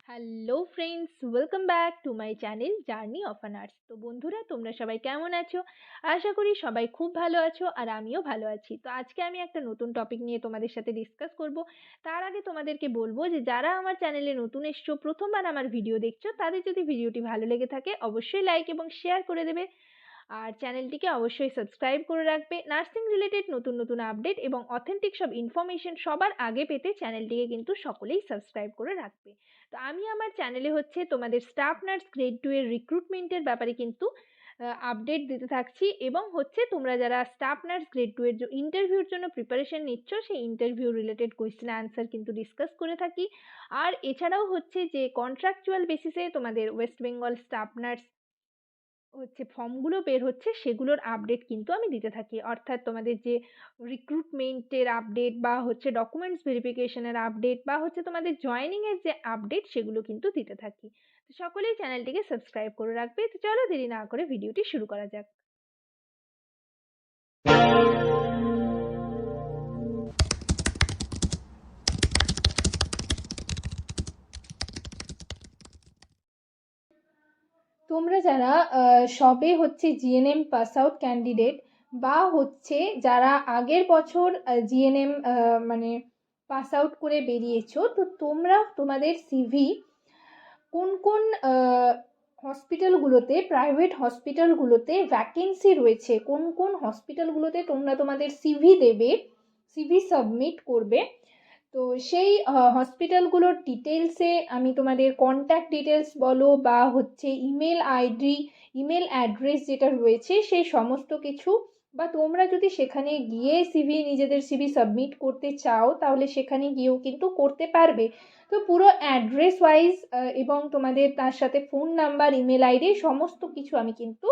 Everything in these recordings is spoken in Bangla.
Hello friends, welcome back to my channel journey of a nurse. তো বন্ধুরা, তোমরা সবাই কেমন আছো? আশা করি সবাই খুব ভালো আছো আর আমিও ভালো আছি। তো আজকে আমি একটা নতুন টপিক নিয়ে তোমাদের সাথে ডিসকাস করব। তার আগে তোমাদেরকে বলবো যে যারা আমার চ্যানেলে নতুন এসছো, প্রথমবার আমার ভিডিও দেখছো, তাদের যদি ভিডিওটি ভালো লেগে থাকে অবশ্যই লাইক এবং শেয়ার করে দেবে। আর চ্যানেলটিকে অবশ্যই সাবস্ক্রাইব করে রাখবে। নার্সিং রিলেটেড নতুন নতুন আপডেট এবং অথেন্টিক সব ইনফরমেশন সবার আগে পেতে চ্যানেলটিকে কিন্তু সকলেই সাবস্ক্রাইব করে রাখবে। তো আমি আমার চ্যানেলে তোমাদের স্টাফ নার্স গ্রেড 2 এর রিক্রুটমেন্টের ব্যাপারে কিন্তু আপডেট দিতে থাকছি, এবং তোমরা যারা স্টাফ নার্স গ্রেড 2 এর ইন্টারভিউর জন্য প্রিপারেশন নিচ্ছ, সেই ইন্টারভিউ রিলেটেড কোয়েশ্চেন অ্যান্সার কিন্তু ডিসকাস করে থাকি। আর এছাড়াও যে কন্ট্রাকচুয়াল বেসিসে তোমাদের ওয়েস্ট বেঙ্গল স্টাফ নার্স ফর্মগুলো বের হচ্ছে, সেগুলোর আপডেট কিন্তু আমি দিতে থাকি। অর্থাৎ তোমাদের যে রিক্রুটমেন্টের আপডেট বা ডকুমেন্টস ভেরিফিকেশনের আপডেট বা তোমাদের জয়েনিংয়ের যে আপডেট, সেগুলো কিন্তু দিতে থাকি। তো সকলেই চ্যানেলটিকে সাবস্ক্রাইব করে রাখবে। তো চলো দেরি না করে ভিডিওটি শুরু করা যাক। তোমরা যারা সবে জিএনএম পাস আউট ক্যান্ডিডেট, বা যারা আগের বছর জিএনএম মানে পাস আউট করে বেরিয়েছো, তো তোমরা তোমাদের সিভি কোন কোন হসপিটালগুলোতে, প্রাইভেট হসপিটালগুলোতে ভ্যাকেন্সি রয়েছে, কোন কোন হসপিটালগুলোতে তোমরা তোমাদের সিভি দেবে, সিভি সাবমিট করবে, তো সেই হসপিটালগুলোর ডিটেলসে আমি তোমাদের কন্ট্যাক্ট ডিটেলস বলো বা ইমেল আইডি, ইমেল অ্যাড্রেস যেটা রয়েছে, সেই সমস্ত কিছু, বা তোমরা যদি সেখানে গিয়ে নিজেদের সিভি সাবমিট করতে চাও, তাহলে সেখানে গিয়েও কিন্তু করতে পারবে। তো পুরো অ্যাড্রেস ওয়াইজ এবং তোমাদের তার সাথে ফোন নাম্বার, ইমেল আইডি, সমস্ত কিছু আমি কিন্তু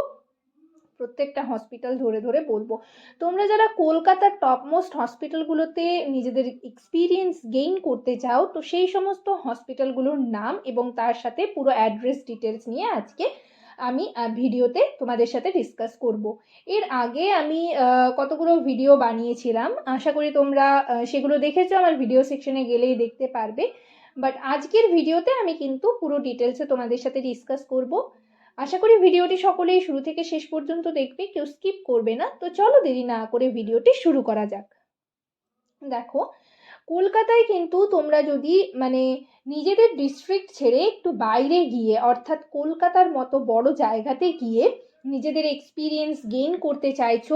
প্রত্যেকটা হসপিটাল ধরে ধরে বলবো। তোমরা যারা কলকাতার টপমোস্ট হসপিটালগুলোতে নিজেদের এক্সপিরিয়েন্স গেইন করতে চাও, তো সেই সমস্ত হসপিটালগুলোর নাম এবং তার সাথে পুরো অ্যাড্রেস ডিটেলস নিয়ে আজকে আমি ভিডিওতে তোমাদের সাথে ডিসকাস করব। এর আগে আমি কতগুলো ভিডিও বানিয়েছিলাম, আশা করি তোমরা সেগুলো দেখেছো, আমার ভিডিও সেকশনে গেলেই দেখতে পারবে। বাট আজকের ভিডিওতে আমি কিন্তু পুরো ডিটেলসে তোমাদের সাথে ডিসকাস করব। আশা করি ভিডিওটি সকলেই শুরু থেকে শেষ পর্যন্ত দেখবে, কেউ স্কিপ করবে না। তো চলো দেরি না করে ভিডিওটি শুরু করা যাক। দেখো, কলকাতায় কিন্তু তোমরা যদি নিজেদের ডিস্ট্রিক্ট ছেড়ে একটু বাইরে গিয়ে, অর্থাৎ কলকাতার মতো বড় জায়গাতে গিয়ে নিজেদের এক্সপিরিয়েন্স গেইন করতে চাইছো,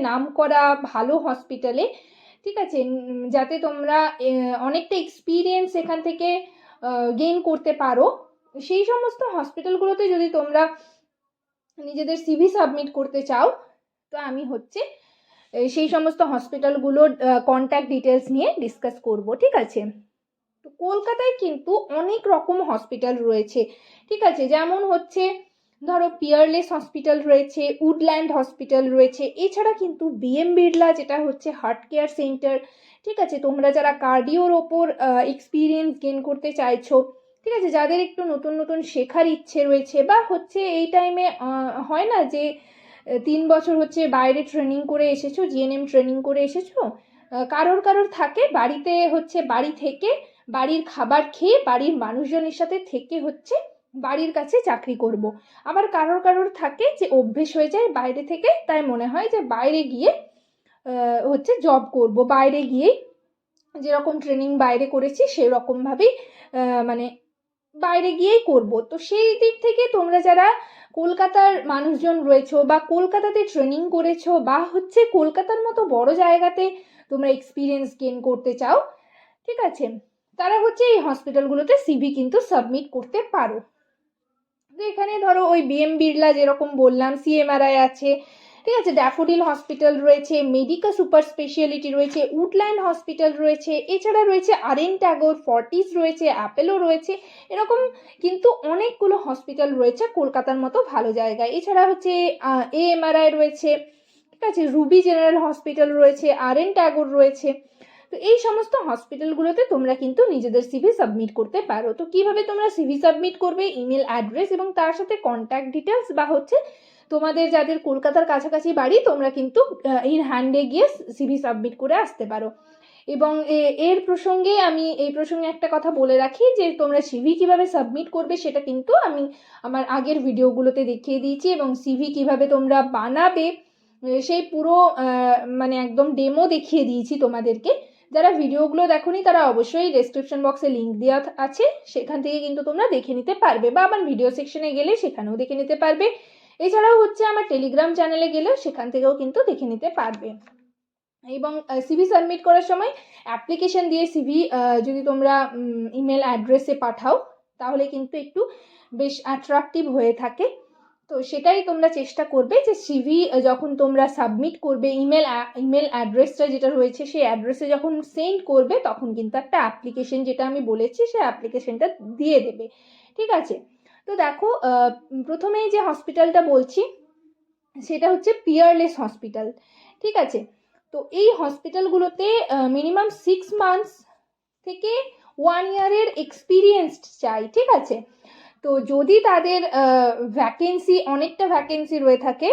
নাম করা ভালো হসপিটালে, ঠিক আছে, যাতে তোমরা অনেকটা এক্সপিরিয়েন্স এখান থেকে গেইন করতে পারো, সেই সমস্ত হসপিটালগুলোতে যদি তোমরা নিজেদের সিভি সাবমিট করতে চাও, তো আমি সেই সমস্ত হসপিটালগুলোর কন্ট্যাক্ট ডিটেলস নিয়ে ডিসকাস করব, ঠিক আছে। তো কলকাতায় কিন্তু অনেক রকম হসপিটাল রয়েছে, ঠিক আছে, যেমন ধরো পিয়ারলেস হসপিটাল রয়েছে, উডল্যান্ড হসপিটাল রয়েছে, এছাড়া কিন্তু বিএম বিড়লা যেটা হার্ট কেয়ার সেন্টার, ঠিক আছে। তোমরা যারা কার্ডিওর ওপর এক্সপিরিয়েন্স গেইন করতে চাইছো, ঠিক আছে, যাদের একটু নতুন নতুন শেখার ইচ্ছে রয়েছে, বা এই টাইমে হয় না যে 3 বছর বাইরে ট্রেনিং করে এসেছো, জিএনএম ট্রেনিং করে এসেছো, কারোর কারোর থাকে বাড়িতে বাড়ি থেকে বাড়ির খাবার খেয়ে বাড়ির মানুষজনের সাথে থেকে বাড়ির কাছে চাকরি করব। আবার কারোর কারোর থাকে যে অভ্যেস হয়ে যায় বাইরে থেকে, তাই মনে হয় যে বাইরে গিয়ে জব করব, বাইরে গিয়েই যেরকম ট্রেনিং বাইরে করেছি সেরকমভাবেই বাইরে গিয়েই করব। তো সেই দিক থেকে তোমরা যারা কলকাতার মানুষজন রয়েছো, বা কলকাতাতে ট্রেনিং করেছো, বা কলকাতার মতো বড় জায়গাতে তোমরা এক্সপিরিয়েন্স গেইন করতে চাও, ঠিক আছে, তারা এই হসপিটালগুলোতে সিভি কিন্তু সাবমিট করতে পারো। তো এখানে ধরো ওই বিএম বিড়লা যেরকম বললাম, সিএমআরআই আছে, ঠিক আছে, ড্যাফোডিল হসপিটাল রয়েছে, মেডিকা সুপার স্পেশালিটি রয়েছে, উডল্যান্ড হসপিটাল রয়েছে, এছাড়া রয়েছে আরএন ট্যাগর, ফর্টিস রয়েছে, অ্যাপেলো রয়েছে, এরকম কিন্তু অনেকগুলো হসপিটাল রয়েছে কলকাতার মতো ভালো জায়গায়। এছাড়া এএমআরআই রয়েছে, ঠিক আছে, রুবি জেনারেল হসপিটাল রয়েছে, আরএন ট্যাগর রয়েছে। তো এই সমস্ত হসপিটালগুলোতে তোমরা কিন্তু নিজেদের সিভি সাবমিট করতে পারো। তো কিভাবে তোমরা সিভি সাবমিট করবে, ইমেল অ্যাড্রেস এবং তার সাথে কন্ট্যাক্ট ডিটেলস, বা তোমাদের যাদের কলকাতার কাছাকাছি বাড়ি, তোমরা কিন্তু ইন হ্যান্ডে গিয়ে সিভি সাবমিট করে আসতে পারো। এবং এর প্রসঙ্গে আমি এই প্রসঙ্গে একটা কথা বলে রাখি যে তোমরা সিভি কিভাবে সাবমিট করবে সেটা কিন্তু আমি আমার আগের ভিডিওগুলোতে দেখিয়ে দিয়েছি, এবং সিভি কিভাবে তোমরা বানাবে সেই পুরো মানে একদম ডেমো দেখিয়ে দিয়েছি তোমাদেরকে। যারা ভিডিওগুলো দেখোনি তারা অবশ্যই ডেসক্রিপশন বক্সে লিঙ্ক দেওয়া আছে, সেখান থেকে কিন্তু তোমরা দেখে নিতে পারবে, বা আমার ভিডিও সেকশনে গেলে সেখানেও দেখে নিতে পারবে। এছাড়াও হচ্ছে আমার টেলিগ্রাম চ্যানেলে গেলেও সেখান থেকেও কিন্তু দেখে নিতে পারবে। এবং সিভি সাবমিট করার সময় অ্যাপ্লিকেশন দিয়ে সিভি যদি তোমরা ইমেল অ্যাড্রেসে পাঠাও তাহলে কিন্তু একটু বেশ অ্যাট্রাকটিভ হয়ে থাকে। তো সেটাই তোমরা চেষ্টা করবে যে সিভি যখন তোমরা সাবমিট করবে ইমেল অ্যাড্রেসটা যেটা রয়েছে সেই অ্যাড্রেসে যখন সেন্ড করবে তখন কিন্তু একটা অ্যাপ্লিকেশন, যেটা আমি বলেছি সেই অ্যাপ্লিকেশনটা দিয়ে দেবে, ঠিক আছে? তো দেখো, প্রথমেই যে হসপিটালটা বলছি সেটা হচ্ছে পিয়ারলেস হসপিটাল, ঠিক আছে? তো এই হসপিটালগুলোতে মিনিমাম 6 মান্থস থেকে 1 ইয়ারের এক্সপিরিয়েন্সড চাই, ঠিক আছে? তো যদি তাদের অনেকটা ভ্যাকেন্সি রয়ে থাকে,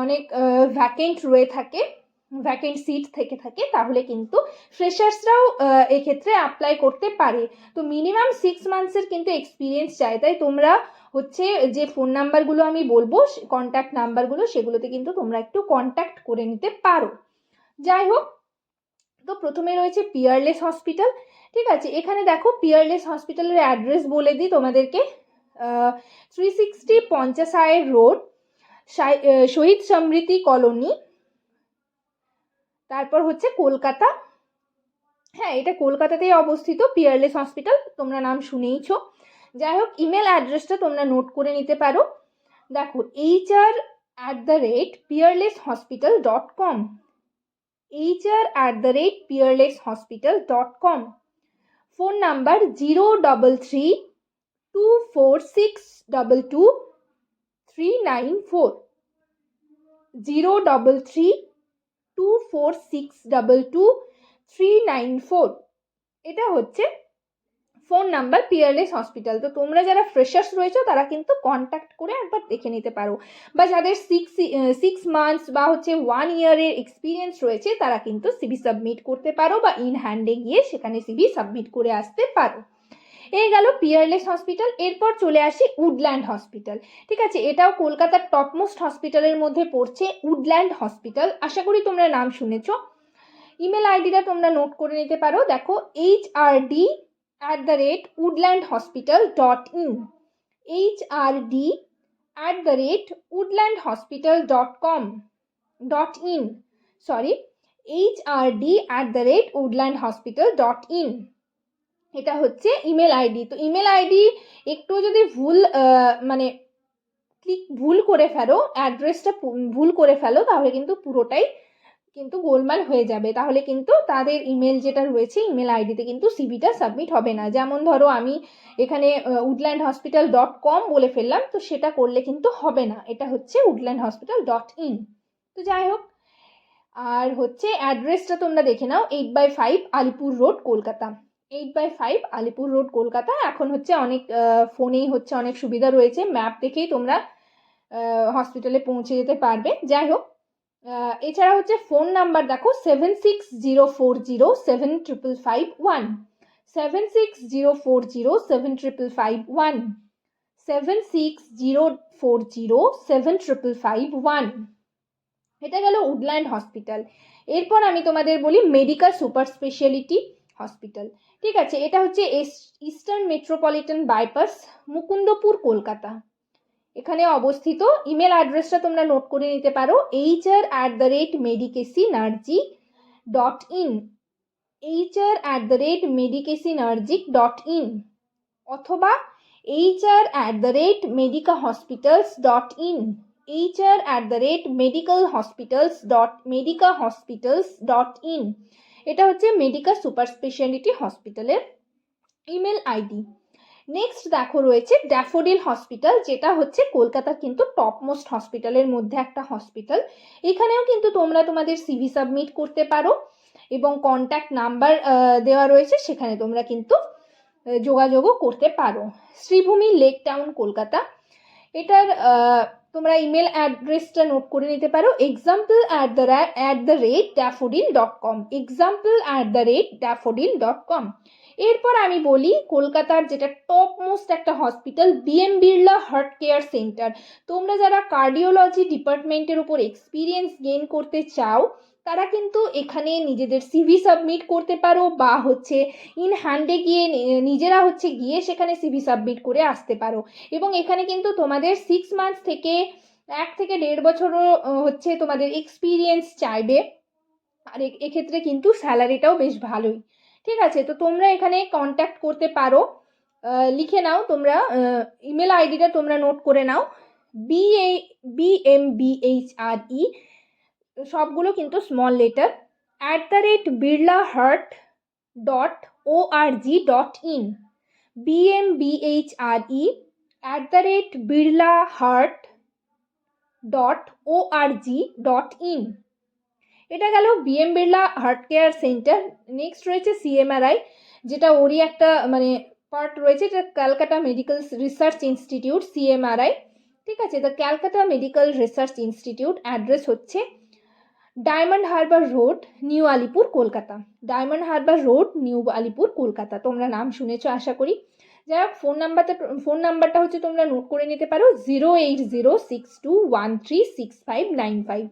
অনেক ভ্যাকেন্ট রয়ে থাকে, ভ্যাকেন্ট সিট থেকে থাকে, তাহলে কিন্তু ফ্রেশার্সরাও এক্ষেত্রে অ্যাপ্লাই করতে পারে। তো মিনিমাম 6 মান্থসের কিন্তু এক্সপিরিয়েন্স চাই, তাই তোমরা হচ্ছে যে ফোন নাম্বারগুলো আমি বলবো, কন্ট্যাক্ট নাম্বারগুলো, সেগুলোতে কিন্তু তোমরা একটু কন্ট্যাক্ট করে নিতে পারো। যাই হোক, তো প্রথমে রয়েছে পিয়ারলেস হসপিটাল, ঠিক আছে? এখানে দেখো পিয়ারলেস হসপিটালের অ্যাড্রেস বলে দিই তোমাদেরকে। 360 পঞ্চাশায়ের রোড, শহীদ সমৃদ্ধি কলোনি, তারপর হচ্ছে কলকাতা। হ্যাঁ, এটা কলকাতাতেই অবস্থিত পিয়ারলেস হসপিটাল, তোমরা নাম শুনেইছো। যাই হোক, ইমেল অ্যাড্রেসটা তোমরা নোট করে নিতে পারো। দেখো, hr@peerlesshospital.com, hr@peerlesshospital.com। Phone number 03324622394, 03324622394। এটা হচ্ছে ফোন নাম্বার পিয়ারলেস হসপিটাল। তো তোমরা যারা ফ্রেশার্স রয়েছে তারা কিন্তু কন্ট্যাক্ট করে একবার দেখে নিতে পারো, বা যাদের 6 মান্থস বা হচ্ছে 1 ইয়ারের এক্সপিরিয়েন্স রয়েছে তারা কিন্তু সিভি সাবমিট করতে পারো, বা ইন হ্যান্ডে গিয়ে সেখানে সিভি সাবমিট করে আসতে পারো। এই গেল পিয়ারলেস হসপিটাল। এরপর চলে আসি উডল্যান্ড হসপিটাল, ঠিক আছে? এটাও কলকাতার টপমোস্ট হসপিটালের মধ্যে পড়ছে, উডল্যান্ড হসপিটাল। আশা করি তোমরা নাম শুনেছো। ইমেল আইডিটা তোমরা নোট করে নিতে পারো। দেখো, hrd@woodlandhospital.in, hrd@woodlandhospital.com.in, সরি, hrd@woodlandhospital.in, এটা হচ্ছে ইমেল আইডি। তো ইমেল আইডি একটু যদি মানে ভুল করে ফেলো, অ্যাড্রেসটা ভুল করে ফেলো, তাহলে কিন্তু পুরোটাই কিন্তু গোলমাল হয়ে যাবে, তাহলে কিন্তু তাদের ইমেল যেটা রয়েছে ইমেল আইডিতে কিন্তু সিভিটা সাবমিট হবে না। যেমন ধরো আমি এখানে woodlandhospital.com বলে ফেললাম, তো সেটা করলে কিন্তু হবে না, এটা হচ্ছে woodlandhospital.in। তো যাই হোক, আর হচ্ছে অ্যাড্রেসটা তোমরা দেখে নাও, 8/5 আলিপুর রোড, কলকাতা। 8/5 আলিপুর রোড, কলকাতা। এখন হচ্ছে অনেক ফোনেই হচ্ছে অনেক সুবিধা রয়েছে, ম্যাপ দেখেই তোমরা হসপিটালে পৌঁছে যেতে পারবে। যাই হোক, এছাড়া হচ্ছে ফোন নাম্বার দেখো, 7604075551, 7604075551, 7604075551। এটা গেল উডল্যান্ড হসপিটাল। এরপর আমি তোমাদের বলি মেডিকেল সুপার স্পেশালিটি হসপিটাল, ঠিক আছে? এটা হচ্ছে eastern metropolitan bypass, Mukundapur, Kolkata. এখানে অবস্থিত। ইমেল অ্যাড্রেসটা তোমরা নোট করে নিতে পারো, hr@medicasynergy.in, hr@medicasynergy.in, অথবা hr@medicahospitals.in, hr@medicahospitals.in। এটা হচ্ছে মেডিকেল সুপার স্পেশালিটি হসপিটালের ইমেল আইডি। নেক্সট দেখো রয়েছে ড্যাফোডিল হসপিটাল, যেটা হচ্ছে কলকাতার কিন্তু টপমোস্ট হসপিটালের মধ্যে একটা হসপিটাল। এখানেও কিন্তু তোমরা তোমাদের সিভি সাবমিট করতে পারো, এবং কন্ট্যাক্ট নাম্বার দেওয়া রয়েছে, সেখানে তোমরা কিন্তু যোগাযোগও করতে পারো। Sreebhumi Lake Town, Kolkata. এটার তোমরা ইমেল অ্যাড্রেসটা নোট করে নিতে পারো, example@daffodil.com, example@daffodil.com। এরপর আমি বলি কলকাতার যেটা টপ মোস্ট একটা hospital, BM Birla heart care centre. তোমরা যারা কার্ডিওলজি ডিপার্টমেন্টের উপর এক্সপিরিয়েন্স গেইন করতে চাও তারা কিন্তু এখানে নিজেদের সিভি সাবমিট করতে পারো, বা হচ্ছে ইন হ্যান্ডে গিয়ে নিজেরা হচ্ছে গিয়ে সেখানে সিভি সাবমিট করে আসতে পারো। এবং এখানে কিন্তু তোমাদের 6 মান্থস থেকে 1 থেকে 1.5 বছরও হচ্ছে তোমাদের এক্সপিরিয়েন্স চাইবে। আর এক্ষেত্রে কিন্তু স্যালারিটাও বেশ ভালোই। ঠিক আছে, তো তোমরা এখানে কন্ট্যাক্ট করতে পারো। লিখে নাও তোমরা, ইমেল আইডিটা তোমরা নোট করে নাও, BMBHRE, সবগুলো কিন্তু স্মল লেটার, @birlaheart.org.in, BMBHRE@birlaheart.org.in। এটা গেল BM Birla heart care centre. Next রয়েছে সিএমআরআই, যেটা ওরই একটা মানে পার্ট রয়েছে, যেটা Calcutta medical research institute, CMRI. ঠিক আছে, the Calcutta medical research institute, address হচ্ছে Diamond Harbour Road, New Alipore, Kolkata. Diamond Harbour Road, New Alipore, Kolkata. তোমরা নাম শুনেছো আশা করি। যাই হোক, ফোন নাম্বারটা হচ্ছে তোমরা নোট করে নিতে পারো, 08062136595,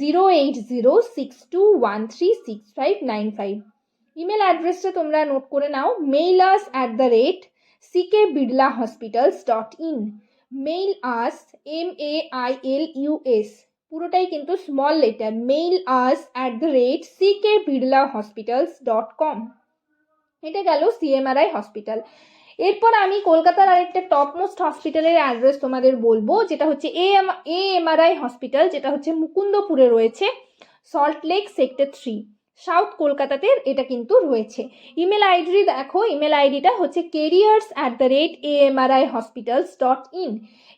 08062136595। ইমেল অ্যাড্রেসটা তোমরা নোট করে নাও, mailus@ckbirlahospitals.in, mailus, MAILUS, পুরোটাই কিন্তু স্মল লেটার, mailus@ckbirlahospitals.com। এটা গেল সিএমআরআই হসপিটাল। এরপর আমি কলকাতার আরেকটা টপ মোস্ট হসপিটালের অ্যাড্রেস তোমাদের বলবো, যেটা হচ্ছে এএমআরআই হসপিটাল, যেটা হচ্ছে মুকুন্দপুরে রয়েছে, সল্ট লেক সেক্টর 3, সাউথ কলকাতাতে এটা কিন্তু রয়েছে। ইমেল আইডি দেখো, ইমেল আইডিটা হচ্ছে careers@amrihospitals.in,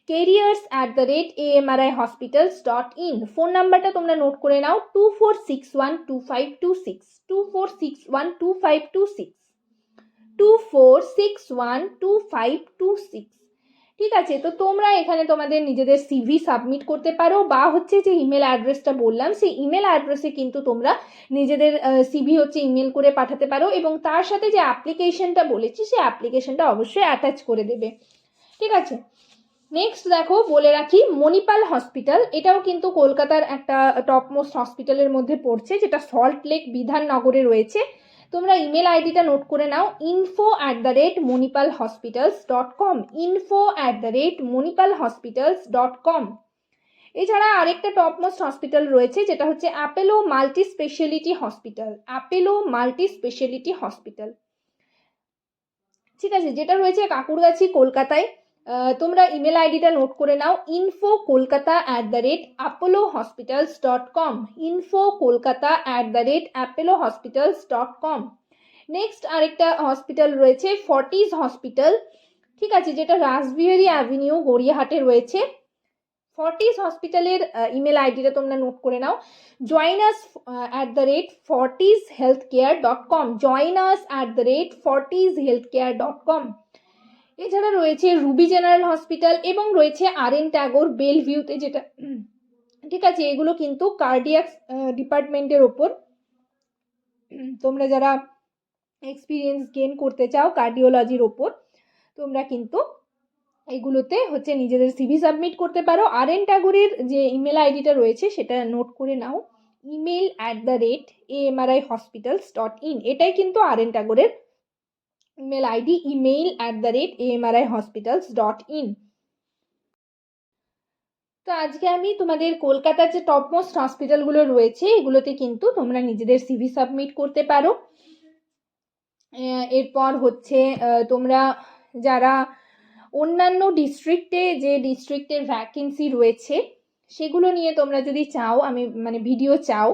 careers@amrihospitals.in। ফোন নাম্বারটা তোমরা নোট করে নাও, 24612526, 24612526, 24612526। ঠিক আছে, তো তোমরা এখানে তোমাদের নিজেদের সিভি সাবমিট করতে পারো, বা হচ্ছে যে ইমেল অ্যাড্রেসটা বললাম সেই ইমেল অ্যাড্রেসে কিন্তু তোমরা নিজেদের সিভি হচ্ছে ইমেল করে পাঠাতে পারো, এবং তার সাথে যে অ্যাপ্লিকেশনটা বলেছি সেই অ্যাপ্লিকেশনটা অবশ্যই অ্যাটাচ করে দেবে। ঠিক আছে, নেক্সট দেখো বলে রাখি, মণিপাল হসপিটাল, এটাও কিন্তু কলকাতার একটা টপ মোস্ট হসপিটালের মধ্যে পড়ছে, যেটা সল্ট লেক বিধাননগরে রয়েছে। তোমরা ইমেল আইডিটা নোট করে নাও, info@manipalhospitals.com, info@manipalhospitals.com। এছাড়া আরেকটা টপ মোস্ট হসপিটাল রয়েছে, যেটা হচ্ছে Apollo multi speciality hospital, Apollo multi speciality hospital. ঠিক আছে, যেটা রয়েছে কাকুরগাছি, কলকাতায়। তোমরা ইমেল আইডিটা নোট করে নাও, info@apollohospitals.com, info@apollohospitals.com। নেক্সট আরেকটা হসপিটাল রয়েছে ফর্টিজ হসপিটাল। ঠিক আছে, যেটা রাসবিহারি অ্যাভিনিউ, গড়িয়াহাটে রয়েছে। ফর্টিজ হসপিটালের ইমেল আইডিটা তোমরা নোট করে নাও, joinus@fortishealthcare.com, joinus@fortishealthcare.com। এছাড়া রয়েছে রুবি জেনারেল হসপিটাল, এবং রয়েছে আরএন ট্যাগোর বেলভিউতে, যেটা ঠিক আছে, এগুলো কিন্তু কার্ডিয়াক ডিপার্টমেন্টের ওপর। তোমরা যারা এক্সপিরিয়েন্স গেইন করতে চাও কার্ডিওলজির ওপর, তোমরা কিন্তু এগুলোতে হচ্ছে নিজেদের সিভি সাবমিট করতে পারো। আরএন ট্যাগোরের যে ইমেল আইডিটা রয়েছে সেটা নোট করে নাও, email@amrihospitals.in, এটাই কিন্তু আরএন ট্যাগোরের ইমেল আইডি, email@amrihospitals.in। তো আজকে আমি তোমাদের কলকাতার যে টপ মোস্ট হসপিটালগুলো রয়েছে এগুলোতে কিন্তু তোমরা নিজেদের সিভি সাবমিট করতে পারো। এরপর হচ্ছে তোমরা যারা অন্যান্য ডিস্ট্রিক্টে, যে ডিস্ট্রিক্টের ভ্যাকেন্সি রয়েছে সেগুলো নিয়ে তোমরা যদি চাও, আমি মানে ভিডিও চাও,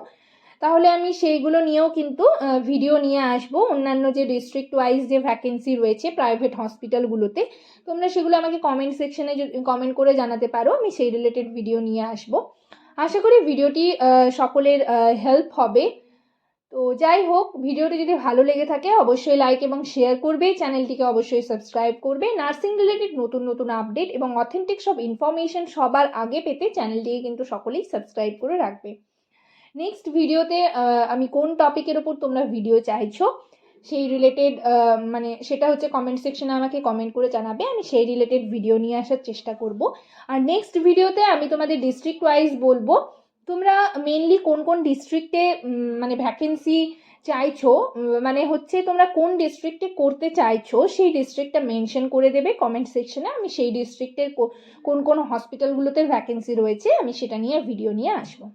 তাহলে আমি সেইগুলো নিয়েও কিন্তু ভিডিও নিয়ে আসবো। অন্যান্য যে ডিস্ট্রিক্ট ওয়াইজ যে ভ্যাকেন্সি রয়েছে প্রাইভেট হসপিটালগুলোতে, তোমরা সেগুলো আমাকে কমেন্ট সেকশনে কমেন্ট করে জানাতে পারো, আমি সেই রিলেটেড ভিডিও নিয়ে আসবো। আশা করি ভিডিওটি সকলের হেল্প হবে। তো তো যাই হোক, ভিডিওটি যদি ভালো লেগে থাকে অবশ্যই লাইক এবং শেয়ার করবে, চ্যানেলটিকে অবশ্যই সাবস্ক্রাইব করবে। নার্সিং রিলেটেড নতুন নতুন আপডেট এবং অথেন্টিক সব ইনফরমেশন সবার আগে পেতে চ্যানেলটিকে কিন্তু সকলেই সাবস্ক্রাইব করে রাখবে। নেক্সট ভিডিওতে আমি কোন টপিকের ওপর তোমরা ভিডিও চাইছো সেই রিলেটেড মানে সেটা হচ্ছে কমেন্ট সেকশনে আমাকে কমেন্ট করে জানাবে, আমি সেই রিলেটেড ভিডিও নিয়ে আসার চেষ্টা করব। আর নেক্সট ভিডিওতে আমি তোমাদের ডিস্ট্রিক্ট ওয়াইজ বলবো তোমরা মেনলি কোন কোন ডিস্ট্রিক্টে মানে ভ্যাকেন্সি চাইছো, মানে হচ্ছে তোমরা কোন ডিস্ট্রিক্টে করতে চাইছো সেই ডিস্ট্রিক্টটা মেনশন করে দেবে কমেন্ট সেকশনে। আমি সেই ডিস্ট্রিক্টের কোন কোন হসপিটালগুলোতে ভ্যাকেন্সি রয়েছে আমি সেটা নিয়ে ভিডিও নিয়ে আসবো।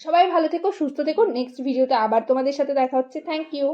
সবাই ভালো থেকো, সুস্থ থেকো। নেক্সট ভিডিওতে আবার তোমাদের সাথে দেখা হচ্ছে। Thank you.